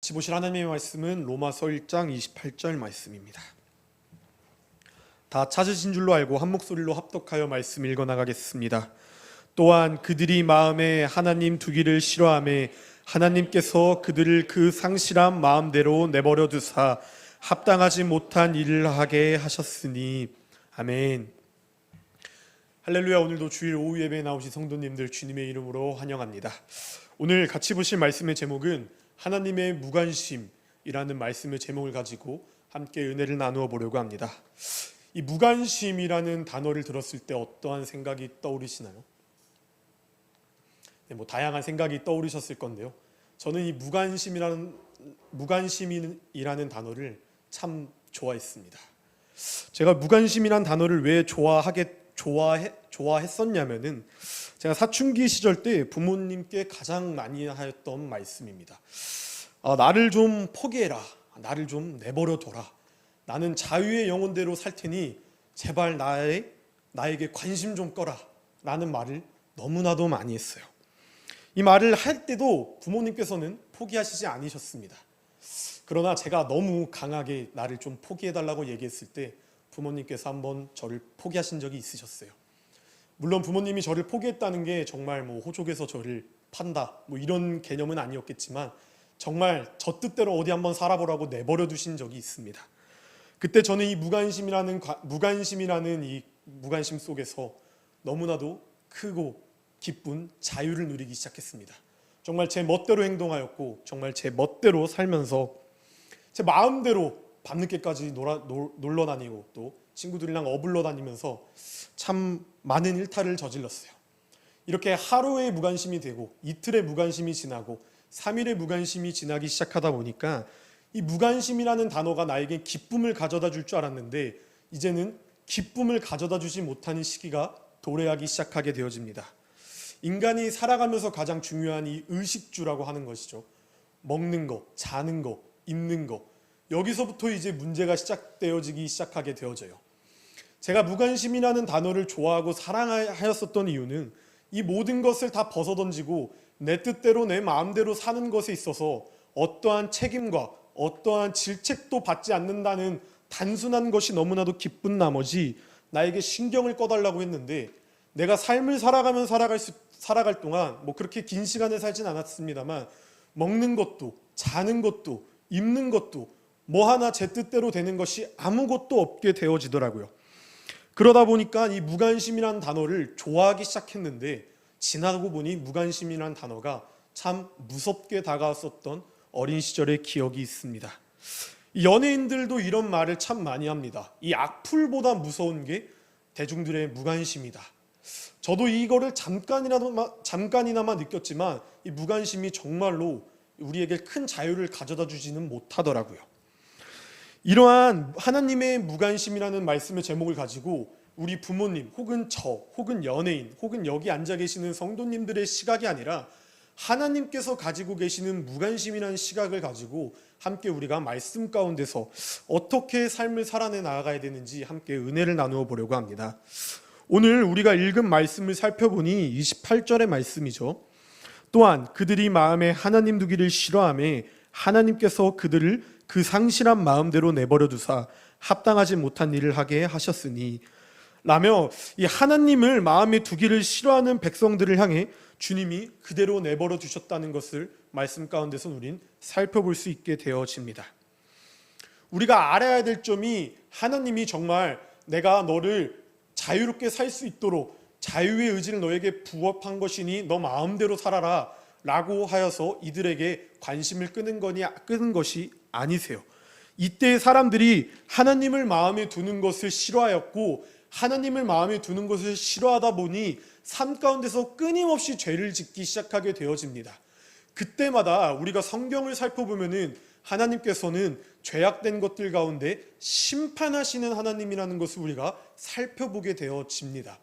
같이 보실 하나님의 말씀은 로마서 1장 28절 말씀입니다. 다 찾으신 줄로 알고 한 목소리로 합독하여 말씀 읽어나가겠습니다. 또한 그들이 마음에 하나님 두기를 싫어하며 하나님께서 그들을 그 상실한 마음대로 내버려 두사 합당하지 못한 일을 하게 하셨으니. 아멘. 할렐루야. 오늘도 주일 오후 예배에 나오신 성도님들 주님의 이름으로 환영합니다. 오늘 같이 보실 말씀의 제목은 하나님의 무관심이라는 말씀의 제목을 가지고 함께 은혜를 나누어 보려고 합니다. 이 무관심이라는 단어를 들었을 때 어떠한 생각이 떠오르시나요? 다양한 생각이 떠오르셨을 건데요. 저는 이 무관심이라는 단어를 참 좋아했습니다. 제가 무관심이라는 단어를 왜 좋아했었냐면은 제가 사춘기 시절 때 부모님께 가장 많이 하였던 말씀입니다. 나를 좀 포기해라. 나를 좀 내버려 둬라. 나는 자유의 영혼대로 살 테니 제발 나에게 관심 좀 꺼라. 라는 말을 너무나도 많이 했어요. 이 말을 할 때도 부모님께서는 포기하시지 않으셨습니다. 그러나 제가 너무 강하게 나를 좀 포기해달라고 얘기했을 때 부모님께서 한번 저를 포기하신 적이 있으셨어요. 물론 부모님이 저를 포기했다는 게 정말 호족에서 저를 판다 이런 개념은 아니었겠지만 정말 저 뜻대로 어디 한번 살아보라고 내버려 두신 적이 있습니다. 그때 저는 이 무관심이라는 이 무관심 속에서 너무나도 크고 기쁜 자유를 누리기 시작했습니다. 정말 제 멋대로 행동하였고 정말 제 멋대로 살면서 제 마음대로 밤늦게까지 놀러 다니고 또 친구들이랑 어불러 다니면서 참 많은 일탈을 저질렀어요. 이렇게 하루의 무관심이 되고 이틀의 무관심이 지나고 3일의 무관심이 지나기 시작하다 보니까 이 무관심이라는 단어가 나에게 기쁨을 가져다 줄 줄 알았는데 이제는 기쁨을 가져다 주지 못하는 시기가 도래하기 시작하게 되어집니다. 인간이 살아가면서 가장 중요한 이 의식주라고 하는 것이죠. 먹는 거, 자는 거, 입는 거, 여기서부터 이제 문제가 시작되어지기 시작하게 되어져요. 제가 무관심이라는 단어를 좋아하고 사랑하였었던 이유는 이 모든 것을 다 벗어던지고 내 뜻대로 내 마음대로 사는 것에 있어서 어떠한 책임과 어떠한 질책도 받지 않는다는 단순한 것이 너무나도 기쁜 나머지 나에게 신경을 꺼달라고 했는데 내가 삶을 살아갈 동안 그렇게 긴 시간을 살진 않았습니다만 먹는 것도 자는 것도 입는 것도 하나 제 뜻대로 되는 것이 아무것도 없게 되어지더라고요. 그러다 보니까 이 무관심이라는 단어를 좋아하기 시작했는데 지나고 보니 무관심이라는 단어가 참 무섭게 다가왔었던 어린 시절의 기억이 있습니다. 연예인들도 이런 말을 참 많이 합니다. 이 악플보다 무서운 게 대중들의 무관심이다. 저도 이거를 잠깐이나마 느꼈지만 이 무관심이 정말로 우리에게 큰 자유를 가져다 주지는 못하더라고요. 이러한 하나님의 무관심이라는 말씀의 제목을 가지고 우리 부모님 혹은 저 혹은 연예인 혹은 여기 앉아 계시는 성도님들의 시각이 아니라 하나님께서 가지고 계시는 무관심이라는 시각을 가지고 함께 우리가 말씀 가운데서 어떻게 삶을 살아내 나아가야 되는지 함께 은혜를 나누어 보려고 합니다. 오늘 우리가 읽은 말씀을 살펴보니 28절의 말씀이죠. 또한 그들이 마음에 하나님 두기를 싫어하며 하나님께서 그들을 그 상실한 마음대로 내버려 두사 합당하지 못한 일을 하게 하셨으니 라며 이 하나님을 마음에 두기를 싫어하는 백성들을 향해 주님이 그대로 내버려 두셨다는 것을 말씀 가운데서 우린 살펴볼 수 있게 되어집니다. 우리가 알아야 될 점이 하나님이 정말 내가 너를 자유롭게 살 수 있도록 자유의 의지를 너에게 부업한 것이니 너 마음대로 살아라 라고 하여서 이들에게 관심을 끄는 것이 아니세요. 이때 사람들이 하나님을 마음에 두는 것을 싫어하였고 하나님을 마음에 두는 것을 싫어하다 보니 삶 가운데서 끊임없이 죄를 짓기 시작하게 되어집니다. 그때마다 우리가 성경을 살펴보면은 하나님께서는 죄악된 것들 가운데 심판하시는 하나님이라는 것을 우리가 살펴보게 되어집니다.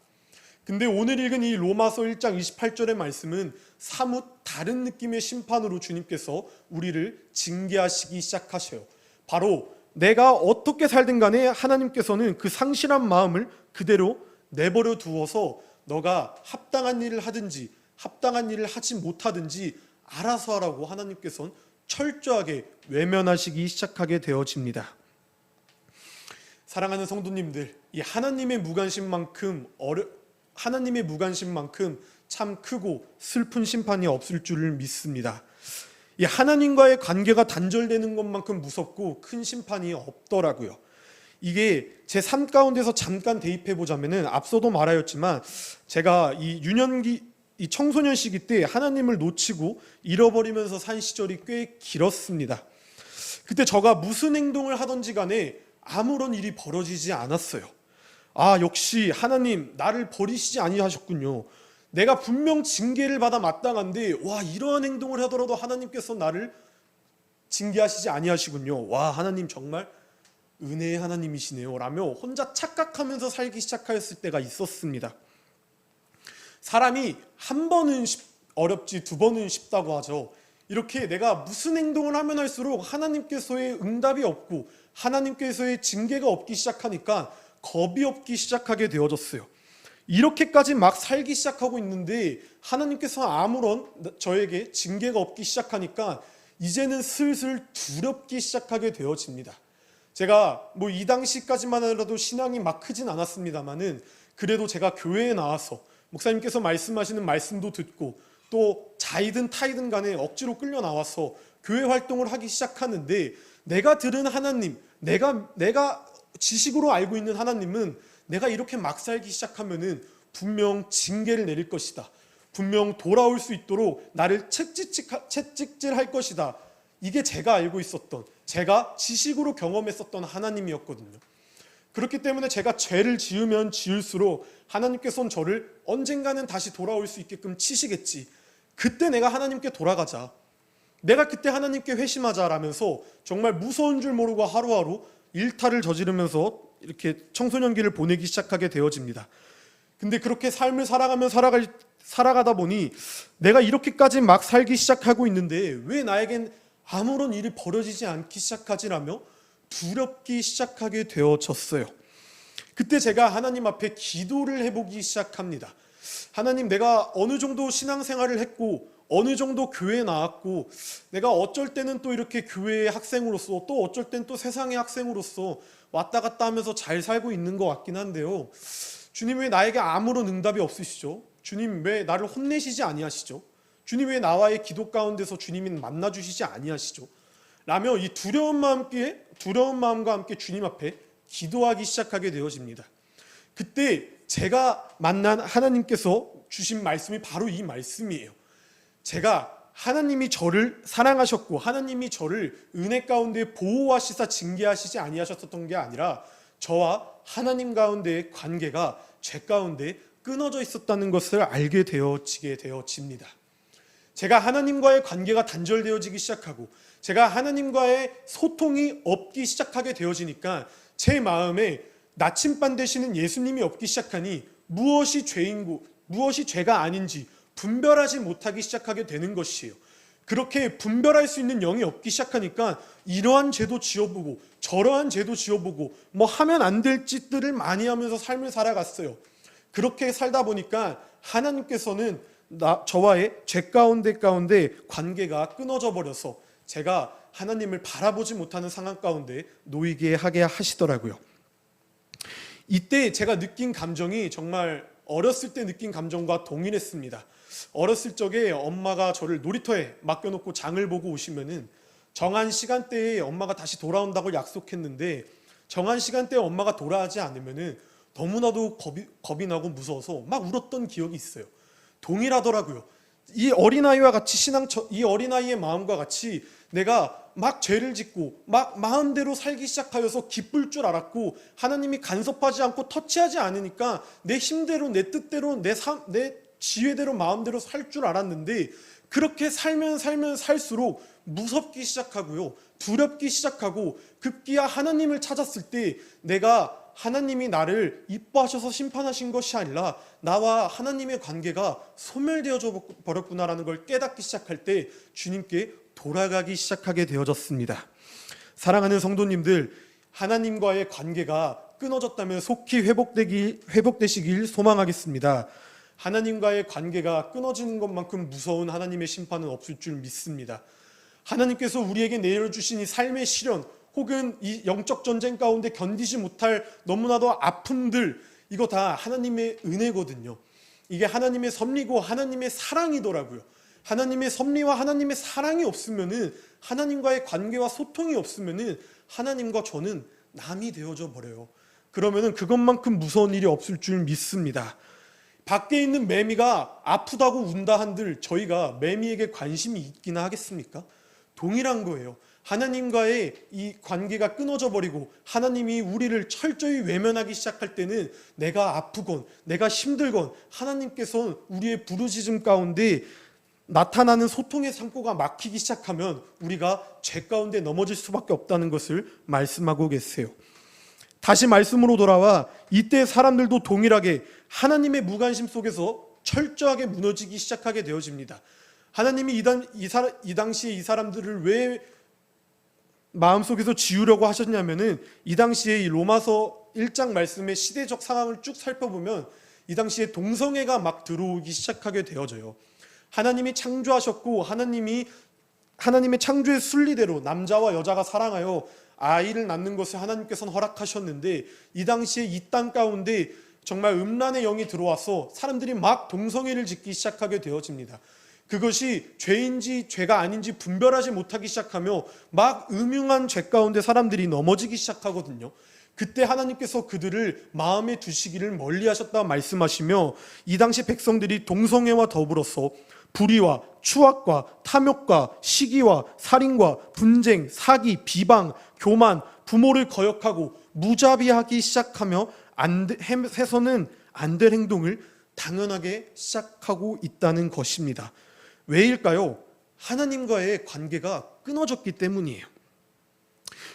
근데 오늘 읽은 이 로마서 1장 28절의 말씀은 사뭇 다른 느낌의 심판으로 주님께서 우리를 징계하시기 시작하셔요. 바로 내가 어떻게 살든 간에 하나님께서는 그 상실한 마음을 그대로 내버려 두어서 너가 합당한 일을 하든지 합당한 일을 하지 못하든지 알아서 하라고 하나님께서는 철저하게 외면하시기 시작하게 되어집니다. 사랑하는 성도님들, 이 하나님의 무관심만큼 참 크고 슬픈 심판이 없을 줄을 믿습니다. 이 하나님과의 관계가 단절되는 것만큼 무섭고 큰 심판이 없더라고요. 이게 제 삶 가운데서 잠깐 대입해 보자면은 앞서도 말하였지만 제가 이 청소년 시기 때 하나님을 놓치고 잃어버리면서 산 시절이 꽤 길었습니다. 그때 저가 무슨 행동을 하든지 간에 아무런 일이 벌어지지 않았어요. 역시 하나님 나를 버리시지 아니하셨군요. 내가 분명 징계를 받아 마땅한데 이러한 행동을 하더라도 하나님께서 나를 징계하시지 아니하시군요. 하나님 정말 은혜의 하나님이시네요 라며 혼자 착각하면서 살기 시작하였을 때가 있었습니다. 사람이 한 번은 어렵지 두 번은 쉽다고 하죠. 이렇게 내가 무슨 행동을 하면 할수록 하나님께서의 응답이 없고 하나님께서의 징계가 없기 시작하니까 겁이 없기 시작하게 되어졌어요. 이렇게까지 막 살기 시작하고 있는데 하나님께서 아무런 저에게 징계가 없기 시작하니까 이제는 슬슬 두렵기 시작하게 되어집니다. 제가 이 당시까지만 하더라도 신앙이 막 크진 않았습니다만은 그래도 제가 교회에 나와서 목사님께서 말씀하시는 말씀도 듣고 또 자이든 타이든 간에 억지로 끌려 나와서 교회 활동을 하기 시작하는데 내가 들은 하나님, 내가 지식으로 알고 있는 하나님은 내가 이렇게 막 살기 시작하면은 분명 징계를 내릴 것이다. 분명 돌아올 수 있도록 나를 채찍질할 것이다. 이게 제가 알고 있었던, 제가 지식으로 경험했었던 하나님이었거든요. 그렇기 때문에 제가 죄를 지으면 지을수록 하나님께서는 저를 언젠가는 다시 돌아올 수 있게끔 치시겠지. 그때 내가 하나님께 돌아가자. 내가 그때 하나님께 회심하자라면서 정말 무서운 줄 모르고 하루하루 일탈을 저지르면서 이렇게 청소년기를 보내기 시작하게 되어집니다. 근데 그렇게 삶을 살아가다 보니 내가 이렇게까지 막 살기 시작하고 있는데 왜 나에겐 아무런 일이 벌어지지 않기 시작하지라며 두렵기 시작하게 되어졌어요. 그때 제가 하나님 앞에 기도를 해보기 시작합니다. 하나님, 내가 어느 정도 신앙생활을 했고 어느 정도 교회에 나왔고 내가 어쩔 때는 또 이렇게 교회의 학생으로서 또 어쩔 때는 또 세상의 학생으로서 왔다 갔다 하면서 잘 살고 있는 것 같긴 한데요. 주님, 왜 나에게 아무런 응답이 없으시죠? 주님, 왜 나를 혼내시지 아니하시죠? 주님, 왜 나와의 기도 가운데서 주님이 만나주시지 아니하시죠? 라며 이 두려운 마음과 함께 주님 앞에 기도하기 시작하게 되어집니다. 그때 제가 만난 하나님께서 주신 말씀이 바로 이 말씀이에요. 제가 하나님이 저를 사랑하셨고 하나님이 저를 은혜 가운데 보호하시사 징계하시지 아니하셨던 게 아니라 저와 하나님 가운데의 관계가 죄 가운데 끊어져 있었다는 것을 알게 되어집니다. 제가 하나님과의 관계가 단절되어지기 시작하고 제가 하나님과의 소통이 없기 시작하게 되어지니까 제 마음에 나침반 되시는 예수님이 없기 시작하니 무엇이 죄인고 무엇이 죄가 아닌지 분별하지 못하기 시작하게 되는 것이에요. 그렇게 분별할 수 있는 영이 없기 시작하니까 이러한 죄도 지어보고 저러한 죄도 지어보고 하면 안 될 짓들을 많이 하면서 삶을 살아갔어요. 그렇게 살다 보니까 하나님께서는 저와의 죄 가운데 관계가 끊어져 버려서 제가 하나님을 바라보지 못하는 상황 가운데 놓이게 하게 하시더라고요. 이때 제가 느낀 감정이 정말 어렸을 때 느낀 감정과 동일했습니다. 어렸을 적에 엄마가 저를 놀이터에 맡겨놓고 장을 보고 오시면은 정한 시간대에 엄마가 다시 돌아온다고 약속했는데 정한 시간대에 엄마가 돌아오지 않으면은 너무나도 겁이 나고 무서워서 막 울었던 기억이 있어요. 동일하더라고요. 이 어린아이의 마음과 같이 내가 막 죄를 짓고 막 마음대로 살기 시작하여서 기쁠 줄 알았고 하나님이 간섭하지 않고 터치하지 않으니까 내 힘대로 내 뜻대로 내 지혜대로 마음대로 살 줄 알았는데 그렇게 살면 살수록 무섭기 시작하고요. 두렵기 시작하고 급기야 하나님을 찾았을 때 내가 하나님이 나를 이뻐하셔서 심판하신 것이 아니라 나와 하나님의 관계가 소멸되어져 버렸구나라는 걸 깨닫기 시작할 때 주님께 돌아가기 시작하게 되어졌습니다. 사랑하는 성도님들, 하나님과의 관계가 끊어졌다면 속히 회복되시길 소망하겠습니다. 하나님과의 관계가 끊어지는 것만큼 무서운 하나님의 심판은 없을 줄 믿습니다. 하나님께서 우리에게 내려주신 이 삶의 시련, 혹은 이 영적 전쟁 가운데 견디지 못할 너무나도 아픔들, 이거 다 하나님의 은혜거든요. 이게 하나님의 섭리고 하나님의 사랑이더라고요. 하나님의 섭리와 하나님의 사랑이 없으면은, 하나님과의 관계와 소통이 없으면은 하나님과 저는 남이 되어져 버려요. 그러면은 그것만큼 무서운 일이 없을 줄 믿습니다. 밖에 있는 매미가 아프다고 운다 한들 저희가 매미에게 관심이 있기나 하겠습니까? 동일한 거예요. 하나님과의 이 관계가 끊어져 버리고 하나님이 우리를 철저히 외면하기 시작할 때는, 내가 아프건 내가 힘들건 하나님께서 우리의 부르짖음 가운데 나타나는 소통의 창구가 막히기 시작하면 우리가 죄 가운데 넘어질 수밖에 없다는 것을 말씀하고 계세요. 다시 말씀으로 돌아와 이때 사람들도 동일하게 하나님의 무관심 속에서 철저하게 무너지기 시작하게 되어집니다. 하나님이 이 당시에 이 사람들을 왜 마음속에서 지우려고 하셨냐면은, 이 당시에 이 로마서 1장 말씀의 시대적 상황을 쭉 살펴보면 이 당시에 동성애가 막 들어오기 시작하게 되어져요. 하나님이 창조하셨고 하나님의 창조의 순리대로 남자와 여자가 사랑하여 아이를 낳는 것을 하나님께서는 허락하셨는데, 이 당시에 이 땅 가운데 정말 음란의 영이 들어와서 사람들이 막 동성애를 짓기 시작하게 되어집니다. 그것이 죄인지 죄가 아닌지 분별하지 못하기 시작하며 막 음흉한 죄 가운데 사람들이 넘어지기 시작하거든요. 그때 하나님께서 그들을 마음에 두시기를 멀리하셨다 말씀하시며, 이 당시 백성들이 동성애와 더불어서 불의와 추악과 탐욕과 시기와 살인과 분쟁, 사기, 비방, 교만, 부모를 거역하고 무자비하기 시작하며 해서는 안 될 행동을 당연하게 시작하고 있다는 것입니다. 왜일까요? 하나님과의 관계가 끊어졌기 때문이에요.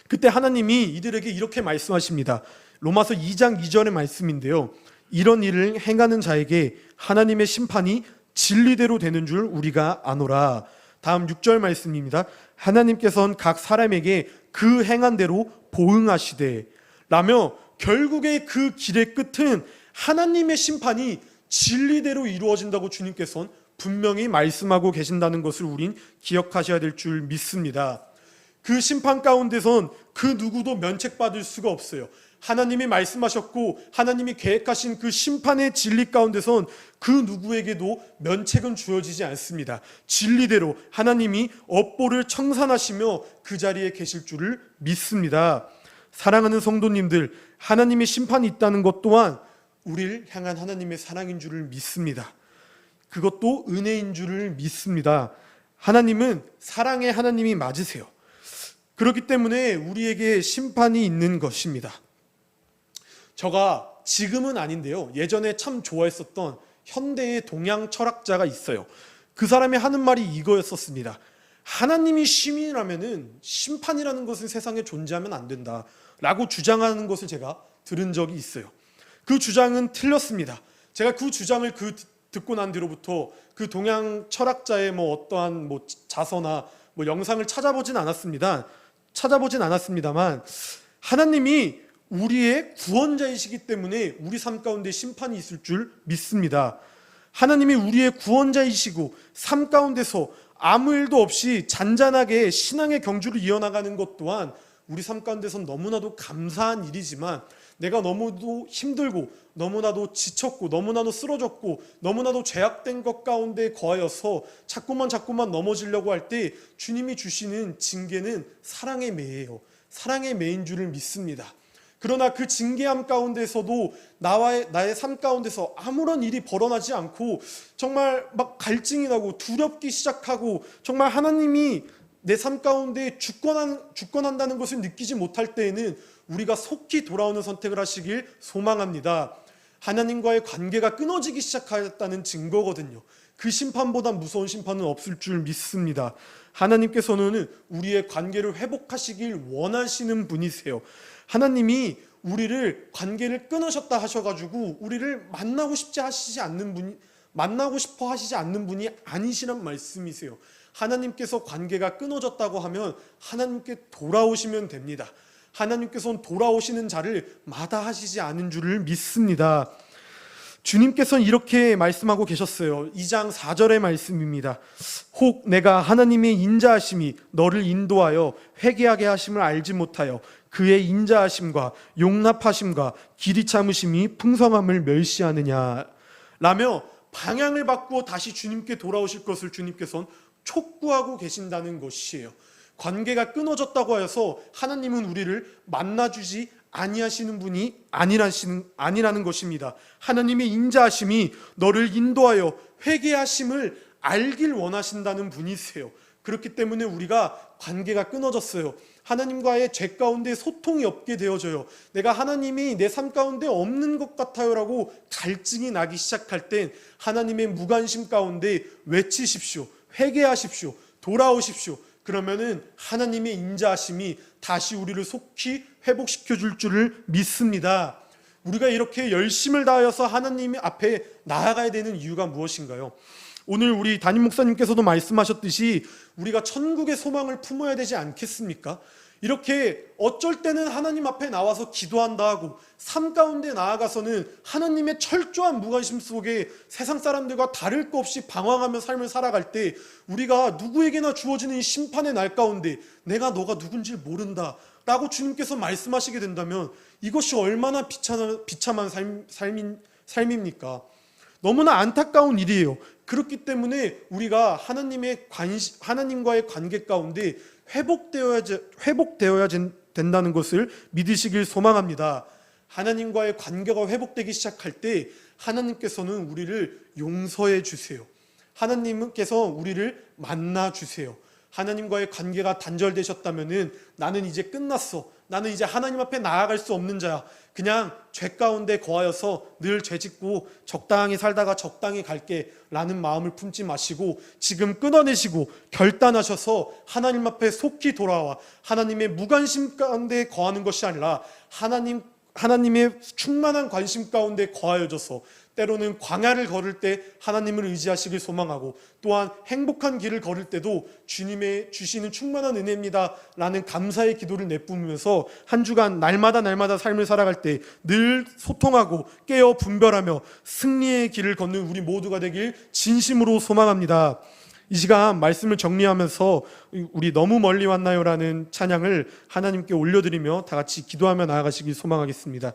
그때 하나님이 이들에게 이렇게 말씀하십니다. 로마서 2장 2절의 말씀인데요. 이런 일을 행하는 자에게 하나님의 심판이 진리대로 되는 줄 우리가 아노라. 다음 6절 말씀입니다. 하나님께서는 각 사람에게 그 행한 대로 보응하시되, 라며 결국에 그 길의 끝은 하나님의 심판이 진리대로 이루어진다고 주님께서는 분명히 말씀하고 계신다는 것을 우린 기억하셔야 될 줄 믿습니다. 그 심판 가운데선 그 누구도 면책받을 수가 없어요. 하나님이 말씀하셨고 하나님이 계획하신 그 심판의 진리 가운데선 그 누구에게도 면책은 주어지지 않습니다. 진리대로 하나님이 업보를 청산하시며 그 자리에 계실 줄을 믿습니다. 사랑하는 성도님들, 하나님의 심판이 있다는 것 또한 우리를 향한 하나님의 사랑인 줄을 믿습니다. 그것도 은혜인 줄을 믿습니다. 하나님은 사랑의 하나님이 맞으세요. 그렇기 때문에 우리에게 심판이 있는 것입니다. 제가 지금은 아닌데요, 예전에 참 좋아했었던 현대의 동양 철학자가 있어요. 그 사람이 하는 말이 이거였었습니다. 하나님이 시민이라면은 심판이라는 것은 세상에 존재하면 안 된다라고 주장하는 것을 제가 들은 적이 있어요. 그 주장은 틀렸습니다. 제가 그 주장을 듣고 난 뒤로부터 그 동양 철학자의 어떠한 자서나 영상을 찾아보진 않았습니다만, 하나님이 우리의 구원자이시기 때문에 우리 삶 가운데 심판이 있을 줄 믿습니다. 하나님이 우리의 구원자이시고 삶 가운데서 아무 일도 없이 잔잔하게 신앙의 경주를 이어나가는 것 또한 우리 삶 가운데선 너무나도 감사한 일이지만, 내가 너무도 힘들고 너무나도 지쳤고 너무나도 쓰러졌고 너무나도 죄악된 것 가운데 거하여서 자꾸만 넘어지려고 할 때 주님이 주시는 징계는 사랑의 매예요. 사랑의 매인 줄을 믿습니다. 그러나 그 징계함 가운데서도 나의 삶 가운데서 아무런 일이 벌어나지 않고 정말 막 갈증이 나고 두렵기 시작하고 정말 하나님이 내 삶 가운데 주권한다는 것을 느끼지 못할 때에는 우리가 속히 돌아오는 선택을 하시길 소망합니다. 하나님과의 관계가 끊어지기 시작하였다는 증거거든요. 그 심판보다 무서운 심판은 없을 줄 믿습니다. 하나님께서는 우리의 관계를 회복하시길 원하시는 분이세요. 하나님이 우리를 관계를 끊으셨다 하셔가지고 우리를 만나고 싶어 하시지 않는 분이 아니시란 말씀이세요. 하나님께서 관계가 끊어졌다고 하면 하나님께 돌아오시면 됩니다. 하나님께서는 돌아오시는 자를 마다하시지 않은 줄을 믿습니다. 주님께서는 이렇게 말씀하고 계셨어요. 2장 4절의 말씀입니다. 혹 내가 하나님의 인자하심이 너를 인도하여 회개하게 하심을 알지 못하여 그의 인자하심과 용납하심과 길이 참으심이 풍성함을 멸시하느냐 라며 방향을 바꾸어 다시 주님께 돌아오실 것을 주님께서는 촉구하고 계신다는 것이에요. 관계가 끊어졌다고 하여서 하나님은 우리를 만나주지 아니하시는 분이 아니라는 것입니다. 하나님의 인자하심이 너를 인도하여 회개하심을 알길 원하신다는 분이세요. 그렇기 때문에 우리가 관계가 끊어졌어요. 하나님과의 죄 가운데 소통이 없게 되어져요. 내가 하나님이 내 삶 가운데 없는 것 같아요라고 갈증이 나기 시작할 땐 하나님의 무관심 가운데 외치십시오. 회개하십시오. 돌아오십시오. 그러면은 하나님의 인자하심이 다시 우리를 속히 회복시켜 줄 줄을 믿습니다. 우리가 이렇게 열심을 다하여서 하나님 앞에 나아가야 되는 이유가 무엇인가요? 오늘 우리 담임 목사님께서도 말씀하셨듯이 우리가 천국의 소망을 품어야 되지 않겠습니까? 이렇게 어쩔 때는 하나님 앞에 나와서 기도한다 하고 삶 가운데 나아가서는 하나님의 철저한 무관심 속에 세상 사람들과 다를 것 없이 방황하며 삶을 살아갈 때 우리가 누구에게나 주어지는 심판의 날 가운데 내가 너가 누군지 모른다 라고 주님께서 말씀하시게 된다면 이것이 얼마나 비참한 삶입니까? 너무나 안타까운 일이에요. 그렇기 때문에 우리가 하나님과의 관계 가운데 회복되어야 된다는 것을 믿으시길 소망합니다. 하나님과의 관계가 회복되기 시작할 때 하나님께서는 우리를 용서해 주세요. 하나님께서 우리를 만나 주세요. 하나님과의 관계가 단절되셨다면은 나는 이제 끝났어. 나는 이제 하나님 앞에 나아갈 수 없는 자야. 그냥 죄 가운데 거하여서 늘 죄짓고 적당히 살다가 적당히 갈게 라는 마음을 품지 마시고 지금 끊어내시고 결단하셔서 하나님 앞에 속히 돌아와 하나님의 무관심 가운데 거하는 것이 아니라 하나님의 충만한 관심 가운데 거하여져서 때로는 광야를 걸을 때 하나님을 의지하시길 소망하고 또한 행복한 길을 걸을 때도 주님의 주시는 충만한 은혜입니다 라는 감사의 기도를 내뿜으면서 한 주간 날마다 삶을 살아갈 때 늘 소통하고 깨어 분별하며 승리의 길을 걷는 우리 모두가 되길 진심으로 소망합니다. 이 시간 말씀을 정리하면서 우리 너무 멀리 왔나요? 라는 찬양을 하나님께 올려드리며 다 같이 기도하며 나아가시길 소망하겠습니다.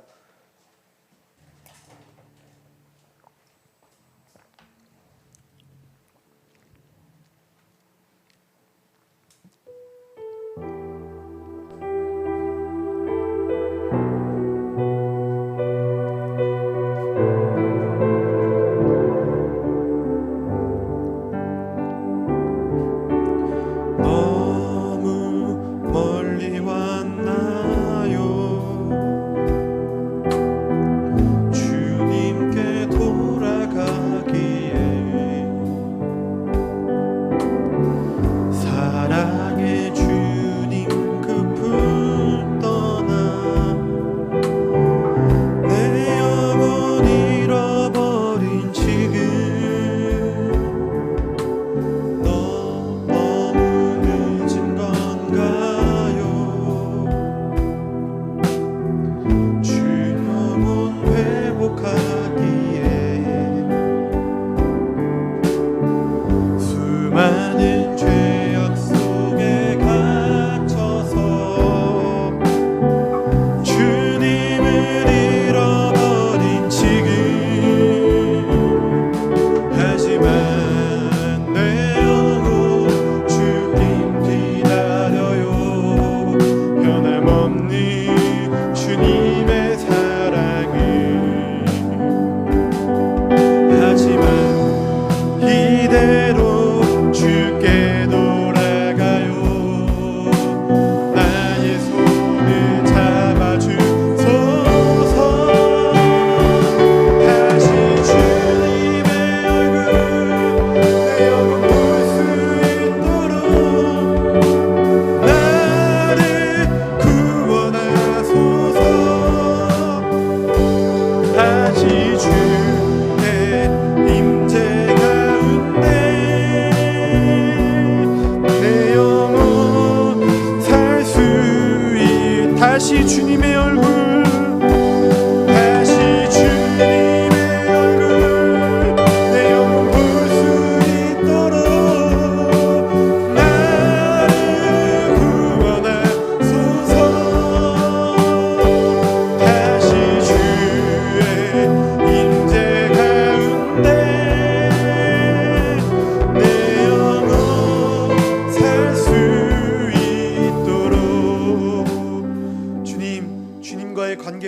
다시 주님의 얼굴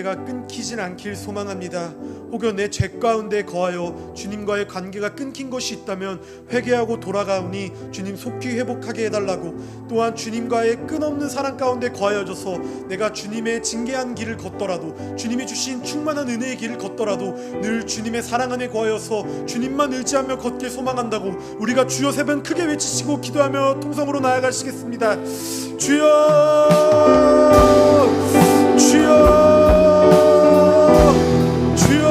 관계가 끊기진 않길 소망합니다. 혹여 내 죄 가운데 거하여 주님과의 관계가 끊긴 것이 있다면 회개하고 돌아가오니 주님 속히 회복하게 해달라고, 또한 주님과의 끝없는 사랑 가운데 거하여져서 내가 주님의 징계한 길을 걷더라도, 주님이 주신 충만한 은혜의 길을 걷더라도 늘 주님의 사랑 안에 거하여서 주님만 의지하며 걷길 소망한다고 우리가 주여 세 번 크게 외치시고 기도하며 통성으로 나아가시겠습니다. 주여, 주여, 주여.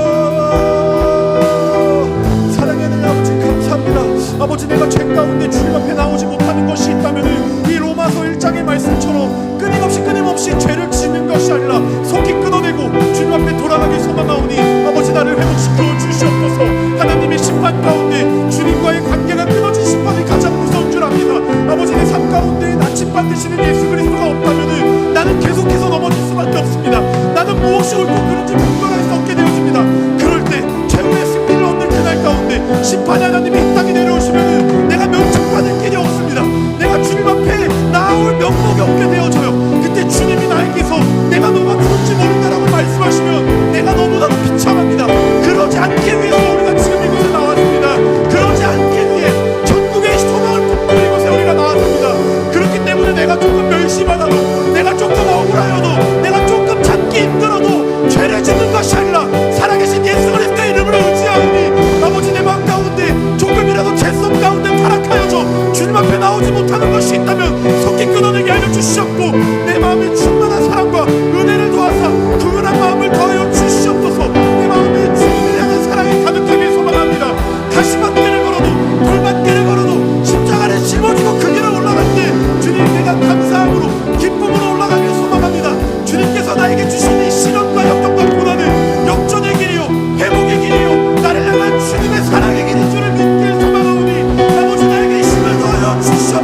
사랑의 하나님 아버지 감사합니다. 아버지, 내가 죄 가운데 주님 앞에 나오지 못하는 것이 있다면 이 로마서 1장의 말씀처럼 끊임없이 죄를 짓는 것이 아니라 속히 끊어내고 주님 앞에 돌아가길 소망하오니 아버지, 나를 회복시켜 주시옵소서. 하나님의 심판 가운데 주님과의 관계가 끊어진 심판이 가장 무서운 줄 압니다. 아버지, 내 삶 가운데 나침반드시는 예수 그리스도가 없다면 나는 계속해서 넘어질 수밖에 없습니다. 나는 무엇이 옳고 그른지 분별할 수 없게 되어집니다. 그럴 때 최후의 승리를 얻는 그날 가운데 심판의 하나님이 이 땅에 내려오시면 내가 면책받을 길이 없습니다. 내가 주님 앞에 나올 명목이 없게 되어져요. 그때 주님이 나에게서 내가 너가 누군지 모른다라고 말씀하시면 내가 너무나도 비참합니다. 그러지 않기 위해서 우리가 지금 이곳에 나왔습니다. 그러지 않기 위해 천국의 소망을 품고 이곳에 우리가 나왔습니다. 그렇기 때문에 내가 조금 멸시받아도, 내가 조금 억울하여도, 내가 조금 찾기 힘들어도 죄를 짓는 것이 아니라 살아계신 예수 그리스도의 이름으로 의지하오니 아버지, 내 마음 가운데 조금이라도 죄성 가운데 타락하여져 주님 앞에 나오지 못하는 것이 있다면 속히 끊어내게 하여 주시옵고, 내 마음에 충만한 사랑과 은혜를 도와서 구원한 마음을 더하여 주시옵소서. 내 마음에 주님을 향한 사랑이 가득하게 소망합니다. 가시밭길을 걸어도 돌밭길을 걸어도 십자가를 짊어지고 그 길을 올라갈 때 주님, 내가 감사함으로 기쁨으로 올라가길 소망합니다. 주님께서 나에게 주신 이 시련과 역경과 고난은 역전의 길이요 회복의 길이요 나를 향한 주님의 사랑의 길인 줄을 믿길 소망하오니 아버지, 나에게 힘을 더하여 주시옵소서.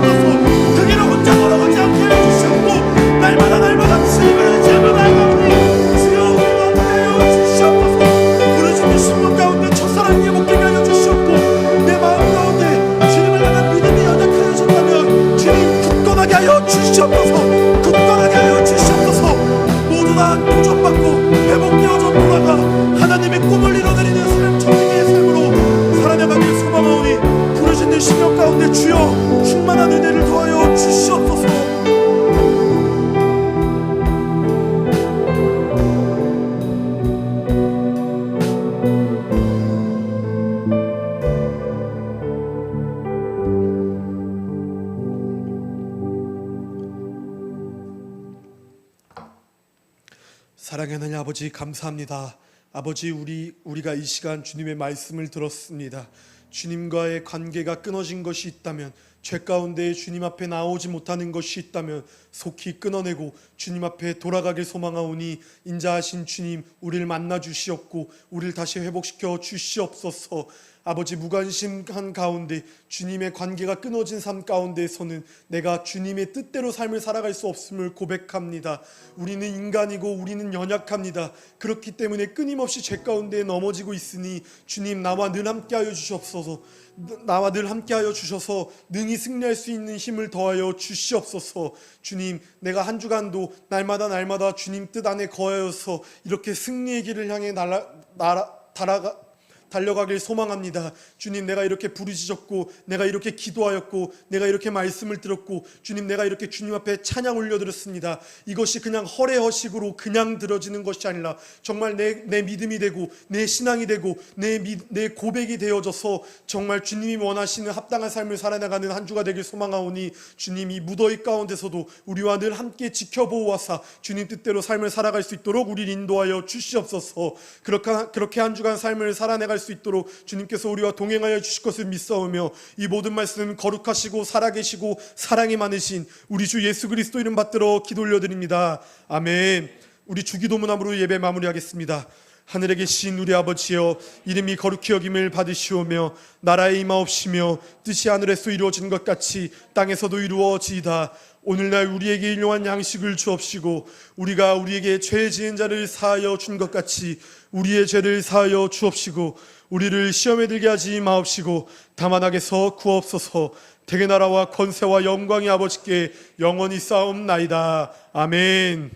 그 길을 혼자 걸어가지 않게 해주시옵고 날마다 주님을 의지하며 나아가오니 주여 우리와 함께하여 주시옵소서. 부르짖는 심령 가운데 첫사랑 회복되게 하여 주시옵고, 내 마음 가운데 주님을 향한 믿음이 연약하여졌다면 주님 굳건하게 하여 주시옵소서. 굳건하게 하여 주시옵소서. 모두 다 도전받고 회복되어져 돌아가 하나님의 꿈을 이뤄내리는 삶, 천국의 삶으로 살아나가길 소망하오니 부르짖는 심령 가운데 주여 충만한 은혜를 더하여 주시옵소서. 사랑의 하나님 아버지 감사합니다. 아버지, 우리가 이 시간 주님의 말씀을 들었습니다. 주님과의 관계가 끊어진 것이 있다면, 죄 가운데 주님 앞에 나오지 못하는 것이 있다면 속히 끊어내고 주님 앞에 돌아가길 소망하오니 인자하신 주님, 우리를 만나 주시옵고 우리를 다시 회복시켜 주시옵소서. 아버지, 무관심한 가운데 주님의 관계가 끊어진 삶 가운데에서는 내가 주님의 뜻대로 삶을 살아갈 수 없음을 고백합니다. 우리는 인간이고 우리는 연약합니다. 그렇기 때문에 끊임없이 죄 가운데 넘어지고 있으니 주님, 나와 늘 함께하여 주시옵소서. 나와 늘 함께하여 주셔서 능히 승리할 수 있는 힘을 더하여 주시옵소서. 주님, 내가 한 주간도 날마다 주님 뜻 안에 거하여서 이렇게 승리의 길을 향해 달려가길 소망합니다. 주님, 내가 이렇게 부르짖었고, 내가 이렇게 기도하였고, 내가 이렇게 말씀을 들었고, 주님, 내가 이렇게 주님 앞에 찬양 올려드렸습니다. 이것이 그냥 허례허식으로 그냥 들어지는 것이 아니라 정말 내 믿음이 되고 내 신앙이 되고 내 고백이 되어져서 정말 주님이 원하시는 합당한 삶을 살아나가는 한 주가 되길 소망하오니 주님이 무더위 가운데서도 우리와 늘 함께 지켜보호하사 주님 뜻대로 삶을 살아갈 수 있도록 우리를 인도하여 주시옵소서. 그렇게 한 주간 삶을 살아내갈 수 있도록 주님께서 우리와 동행하여 주실 것을 믿사오며, 이 모든 말씀 거룩하시고 살아계시고 사랑이 많으신 우리 주 예수 그리스도 이름 받들어 기도 올려드립니다. 아멘. 우리 주기도문함으로 예배 마무리하겠습니다. 하늘에 계신 우리 아버지여, 이름이 거룩히 여김을 받으시오며 나라에 임하옵시며 뜻이 하늘에서 이루어진 것 같이 땅에서도 이루어지이다. 오늘날 우리에게 일용할 양식을 주옵시고 우리가 우리에게 죄 지은 자를 사하여 준 것 같이 우리의 죄를 사하여 주옵시고 우리를 시험에 들게 하지 마옵시고 다만 악에서 구하옵소서. 대개 나라와 권세와 영광이 아버지께 영원히 쌓옵나이다. 아멘.